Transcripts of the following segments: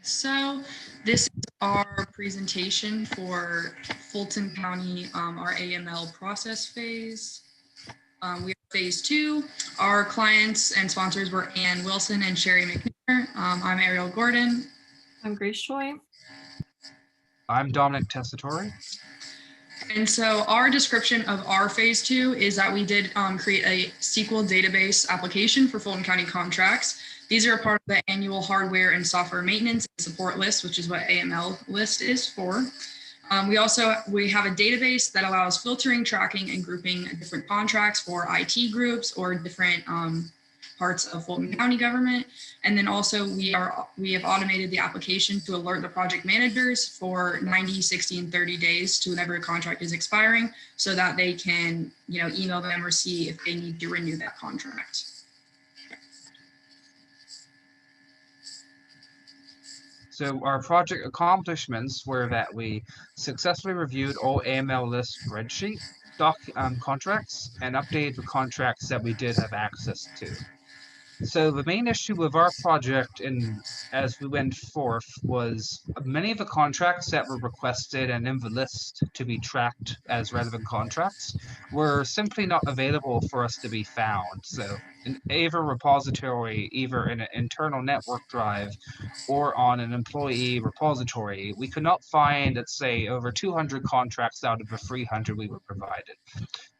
So this is our presentation for Fulton County, our AML process phase. We are phase 2. Our clients and sponsors were Ann Wilson and Sherry McNair. I'm Ariel Gordon. I'm Grace Choi. I'm Dominic Tessitore. And so our description of our phase 2 is that we did create a SQL database application for Fulton County contracts. These are a part of the annual hardware and software maintenance and support list, which is what AML list is for. We have a database that allows filtering, tracking, and grouping different contracts for IT groups or different parts of Fulton County government. And then also we have automated the application to alert the project managers for 90, 60, and 30 days to whenever a contract is expiring, so that they can, email them or see if they need to renew that contract. So our project accomplishments were that we successfully reviewed all AML list spreadsheet contracts and updated the contracts that we did have access to. So the main issue with our project as we went forth was many of the contracts that were requested and in the list to be tracked as relevant contracts were simply not available for us to be found. So in either repository, either in an internal network drive or on an employee repository, we could not find, let's say, over 200 contracts out of the 300 we were provided.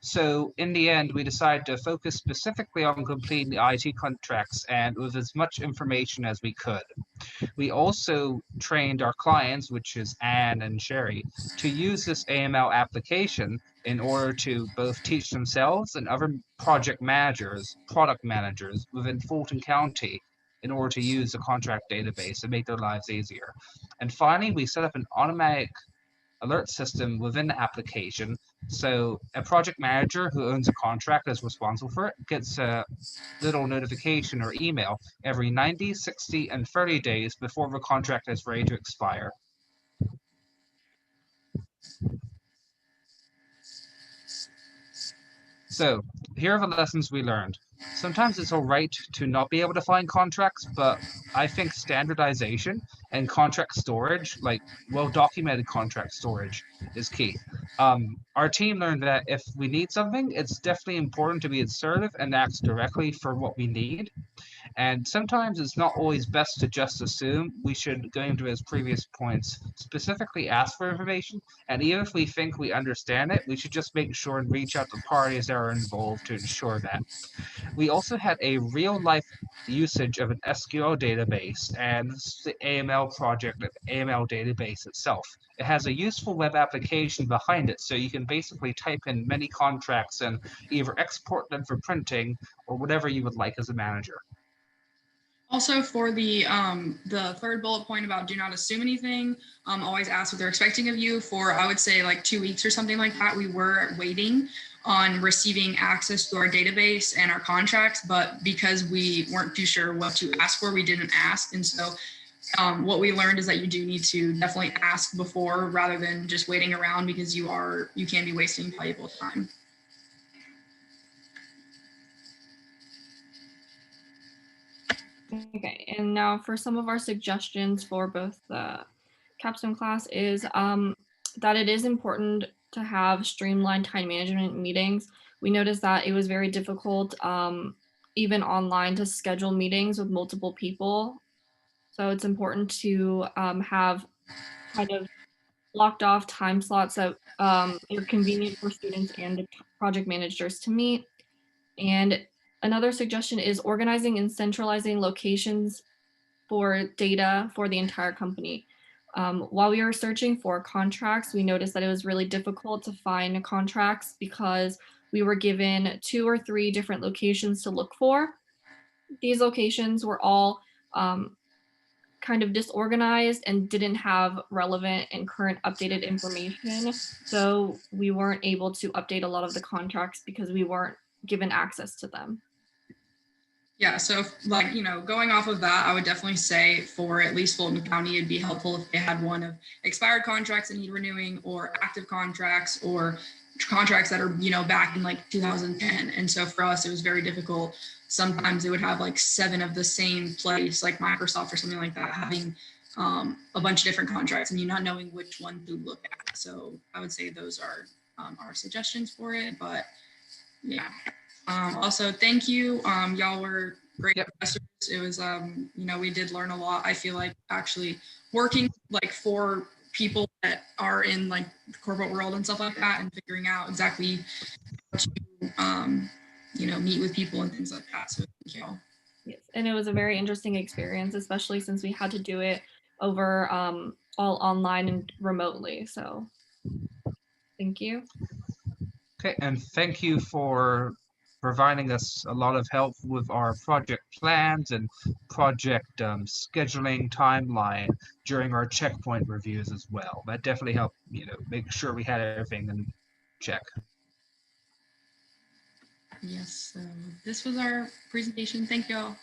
So in the end, we decided to focus specifically on completing the IT contracts and with as much information as we could. We also trained our clients, which is Anne and Sherry, to use this AML application in order to both teach themselves and other product managers within Fulton County in order to use the contract database and make their lives easier. And finally, we set up an automatic alert system within the application. So a project manager who owns a contract is responsible for it gets a little notification or email every 90, 60, and 30 days before the contract is ready to expire. So here are the lessons we learned. Sometimes it's all right to not be able to find contracts, but I think standardization and contract storage, like well-documented contract storage, is key. Our team learned that if we need something, it's definitely important to be assertive and ask directly for what we need. And sometimes it's not always best to just assume. We should, going to his previous points, specifically ask for information. And even if we think we understand it, we should just make sure and reach out to parties that are involved to ensure that. We also had a real life usage of an SQL database and the AML project, the AML database itself. It has a useful web application behind it, so you can basically type in many contracts and either export them for printing or whatever you would like as a manager. Also, for the third bullet point about do not assume anything, always ask what they're expecting of you. For, I would say, like 2 weeks or something like that, we were waiting on receiving access to our database and our contracts, but because we weren't too sure what to ask for, we didn't ask. And so what we learned is that you do need to definitely ask before rather than just waiting around, because you can be wasting valuable time. Okay, and now for some of our suggestions for both the capstone class is that it is important to have streamlined time management meetings. We noticed that it was very difficult, even online, to schedule meetings with multiple people. So it's important to have kind of locked off time slots that are convenient for students and the project managers to meet. And another suggestion is organizing and centralizing locations for data for the entire company. While we were searching for contracts, we noticed that it was really difficult to find contracts because we were given 2 or 3 different locations to look for. These locations were all kind of disorganized and didn't have relevant and current updated information. So we weren't able to update a lot of the contracts because we weren't given access to them. Yeah, so going off of that, I would definitely say for at least Fulton County, it'd be helpful if they had one of expired contracts that need renewing, or active contracts, or contracts that are, back in like 2010. And so for us, it was very difficult. Sometimes they would have like 7 of the same place, like Microsoft or something like that, having a bunch of different contracts and you not knowing which one to look at. So I would say those are our suggestions for it. But yeah. Also, thank you. Y'all were great professors. It was, you know, we did learn a lot. I feel like actually working like for people that are in like the corporate world and stuff like that and figuring out exactly how to, you know, meet with people and things like that. So thank y'all. Yes, and it was a very interesting experience, especially since we had to do it over all online and remotely. So thank you. Okay, and thank you for providing us a lot of help with our project plans and project scheduling timeline during our checkpoint reviews as well. That definitely helped, you know, make sure we had everything in check. Yes, so this was our presentation. Thank y'all.